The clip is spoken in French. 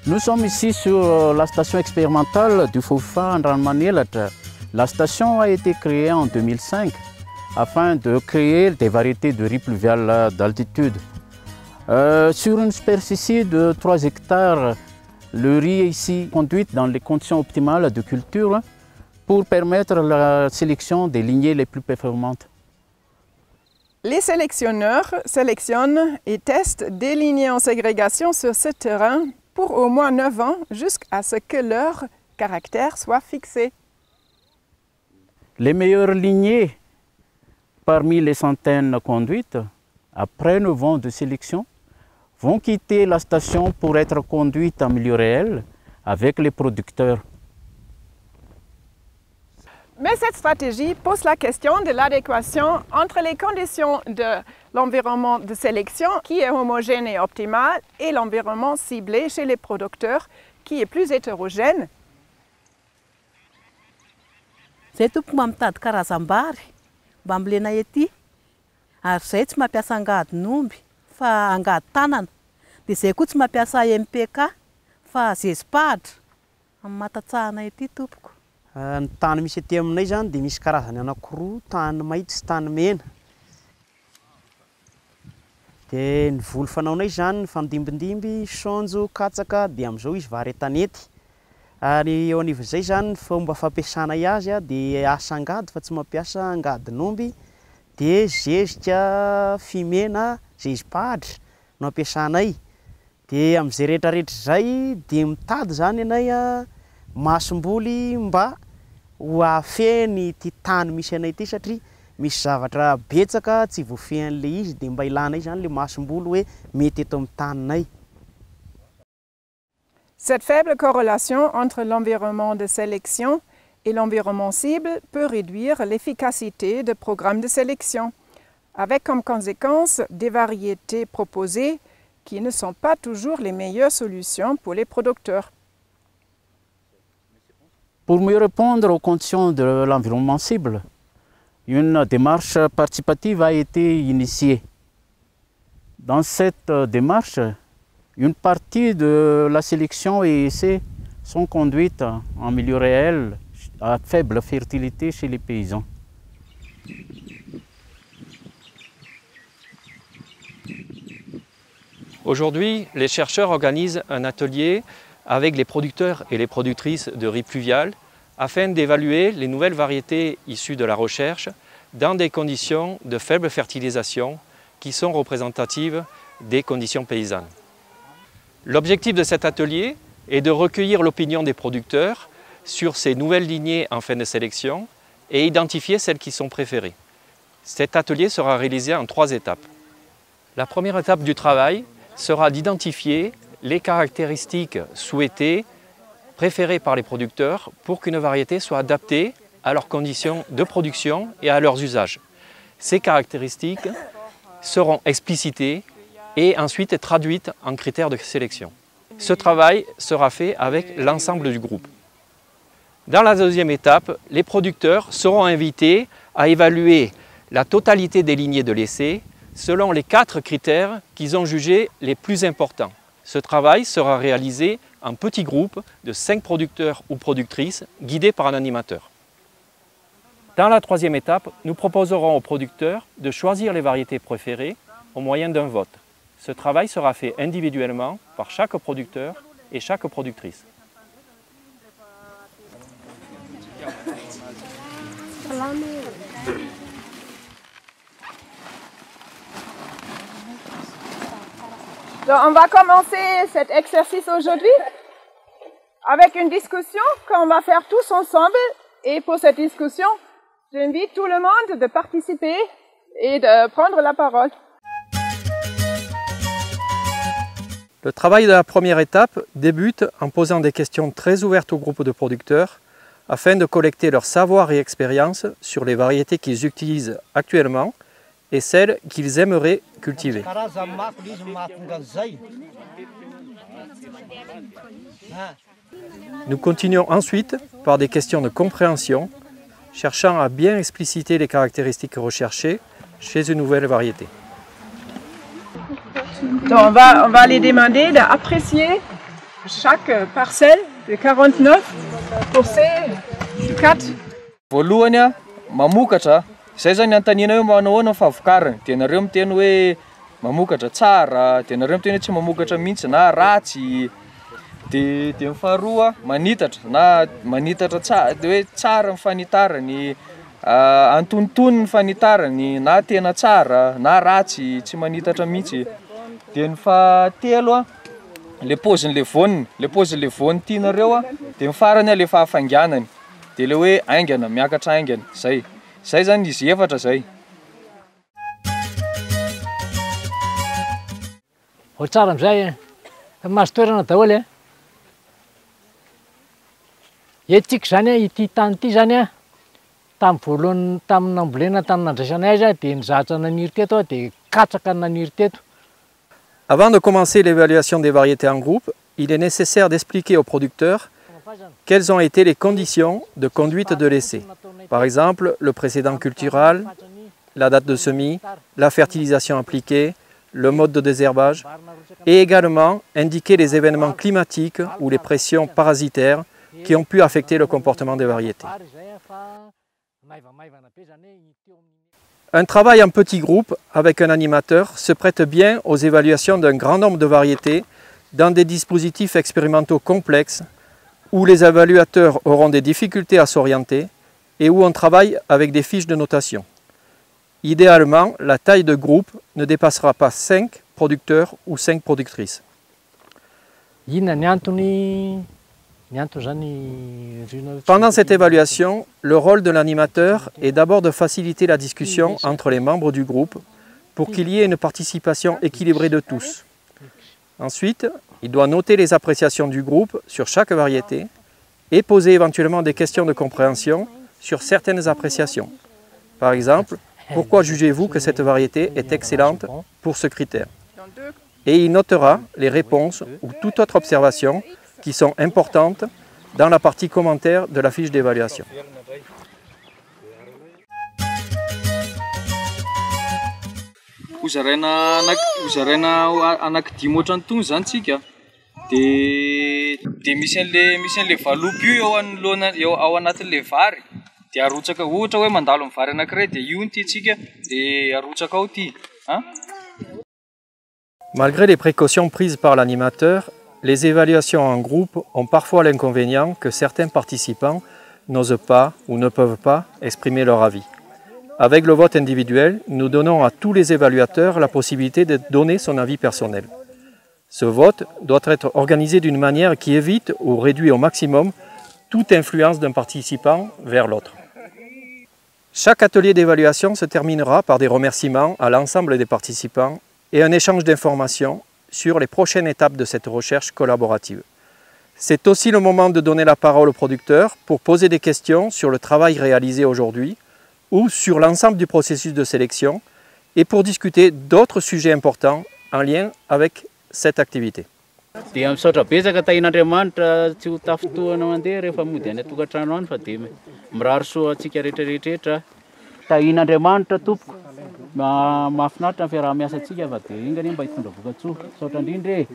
Nous sommes ici sur la station expérimentale du Foufa en Ranmanilatra. La station a été créée en 2005 afin de créer des variétés de riz pluvial d'altitude. Sur une superficie de 3 hectares, le riz est ici conduit dans les conditions optimales de culture pour permettre la sélection des lignées les plus performantes. Les sélectionneurs sélectionnent et testent des lignées en ségrégation sur ce terrain pour au moins 9 ans jusqu'à ce que leur caractère soit fixé. Les meilleures lignées parmi les centaines conduites, après 9 ans de sélection, vont quitter la station pour être conduites en milieu réel avec les producteurs. Mais cette stratégie pose la question de l'adéquation entre les conditions de l'environnement de sélection qui est homogène et optimal et l'environnement ciblé chez les producteurs qui est plus hétérogène. Zay tompoko mba mitady karazam-bary mba ambolena ety ary zay tsy mampiasa angadin'omby fa angady tanana dia zay koa tsy mampiasa MPK fa zezipahatra amin'ny matatsahana ety tompoko. Ny tany misy ety aminay zany dia misy karazany anankiroa, tany maitso sy tany mena. Dia ny voly fanaonay zany ny fandimbindimby, saonjo, katsaka dia amin'izao izy vary tanety. Ary eo anivon'izay zany ny fomba fampiasanay azy dia asa angady fa tsy mampiasa angadin'omby, dia zezika fimena, zezipahatra no ampiasanay. Dia amin'izay rehetrarehetra izay dia mitady zany anay masom-boly mba ho afeny ity tany misy anay ity satria misy zavatra betsaka tsy voafehan'ilay izy dia mba ilanay zany le masom-boly hoe mety eto amin'ny taninay. Cette faible corrélation entre l'environnement de sélection et l'environnement cible peut réduire l'efficacité des programmes de sélection, avec comme conséquence des variétés proposées qui ne sont pas toujours les meilleures solutions pour les producteurs. Pour mieux répondre aux conditions de l'environnement cible, une démarche participative a été initiée. Dans cette démarche, une partie de la sélection et essais sont conduites en milieu réel à faible fertilité chez les paysans. Aujourd'hui, les chercheurs organisent un atelier avec les producteurs et les productrices de riz pluvial afin d'évaluer les nouvelles variétés issues de la recherche dans des conditions de faible fertilisation qui sont représentatives des conditions paysannes. L'objectif de cet atelier est de recueillir l'opinion des producteurs sur ces nouvelles lignées en fin de sélection et identifier celles qui sont préférées. Cet atelier sera réalisé en 3 étapes. La première étape du travail sera d'identifier les caractéristiques souhaitées, préférées par les producteurs pour qu'une variété soit adaptée à leurs conditions de production et à leurs usages. Ces caractéristiques seront explicitées et ensuite traduites en critères de sélection. Ce travail sera fait avec l'ensemble du groupe. Dans la deuxième étape, les producteurs seront invités à évaluer la totalité des lignées de l'essai selon les 4 critères qu'ils ont jugés les plus importants. Ce travail sera réalisé en petits groupes de 5 producteurs ou productrices guidés par un animateur. Dans la troisième étape, nous proposerons aux producteurs de choisir les variétés préférées au moyen d'un vote. Ce travail sera fait individuellement par chaque producteur et chaque productrice. Donc, on va commencer cet exercice aujourd'hui avec une discussion qu'on va faire tous ensemble. Et pour cette discussion, j'invite tout le monde de participer et de prendre la parole. Le travail de la première étape débute en posant des questions très ouvertes au groupe de producteurs afin de collecter leur savoir et expérience sur les variétés qu'ils utilisent actuellement et celles qu'ils aimeraient cultiver. Nous continuons ensuite par des questions de compréhension, cherchant à bien expliciter les caractéristiques recherchées chez une nouvelle variété. Donc on va les demander d'apprécier chaque parcelle de 49 pour ces 4. Voalohany a mamokatra izay zany antanina hoe manao ahoana favokariny dia nareo miteny hoe mamokatra tsara dia nareo miteny hoe tsy mamokatra mihitsy na ratsy dia faharoa manitatra na manitatra tsara dia hoe tsara ny fanitarany antonontonony ny fanitarany na tena tsara na ratsy tsy manitatra mihitsy dia ny fahatelo a le paozin'le voany tianareo a dia ny farany a le fahafanganany dia le hoe aingana miakatra aingana zay zany izy efatra zay. Ho tsara amizay mahazo toerana daholo etiky zany ity tany ity zany tamin'ny voalohany tamin'ny nambolena tamin'ny nandraisanay azy dia nizatra naniry teto dia katsaka naniry teto. Avant de commencer l'évaluation des variétés en groupe, il est nécessaire d'expliquer aux producteurs quelles ont été les conditions de conduite de l'essai. Par exemple, le précédent cultural, la date de semis, la fertilisation appliquée, le mode de désherbage, et également indiquer les événements climatiques ou les pressions parasitaires qui ont pu affecter le comportement des variétés. Un travail en petit groupe avec un animateur se prête bien aux évaluations d'un grand nombre de variétés dans des dispositifs expérimentaux complexes où les évaluateurs auront des difficultés à s'orienter et où on travaille avec des fiches de notation. Idéalement, la taille de groupe ne dépassera pas 5 producteurs ou 5 productrices. Pendant cette évaluation, le rôle de l'animateur est d'abord de faciliter la discussion entre les membres du groupe pour qu'il y ait une participation équilibrée de tous. Ensuite, il doit noter les appréciations du groupe sur chaque variété et poser éventuellement des questions de compréhension sur certaines appréciations. Par exemple, pourquoi jugez-vous que cette variété est excellente pour ce critère? Et il notera les réponses ou toute autre observation qui sont importantes dans la partie commentaire de la fiche d'évaluation. Hozaraina anankidimy ohatrany tony zany tsika dia misy an'le valopy io ao anatin'le vary dia arotsaka ohatra hoe mandalo amin'ny vary anankiray dia io ny tiantsika dia arotsaka ao ty. Malgré les précautions prises par l'animateur, les évaluations en groupe ont parfois l'inconvénient que certains participants n'osent pas ou ne peuvent pas exprimer leur avis. Avec le vote individuel, nous donnons à tous les évaluateurs la possibilité de donner son avis personnel. Ce vote doit être organisé d'une manière qui évite ou réduit au maximum toute influence d'un participant vers l'autre. Chaque atelier d'évaluation se terminera par des remerciements à l'ensemble des participants et un échange d'informations sur les prochaines étapes de cette recherche collaborative. C'est aussi le moment de donner la parole aux producteurs pour poser des questions sur le travail réalisé aujourd'hui ou sur l'ensemble du processus de sélection et pour discuter d'autres sujets importants en lien avec cette activité. Dia misaotra betsaka tahin'Andriamanitra tsy ho tafotoana mandeha rehefa mody any atokantrano any fa dia mirary soa antsika rehetrarehetra. Tahin'Andriamanitra tompoko mahafinaritra ny fiaraha-miasa antsika fa dia ingany mba hitondra voka-tsoa. Misaotra indrindra e.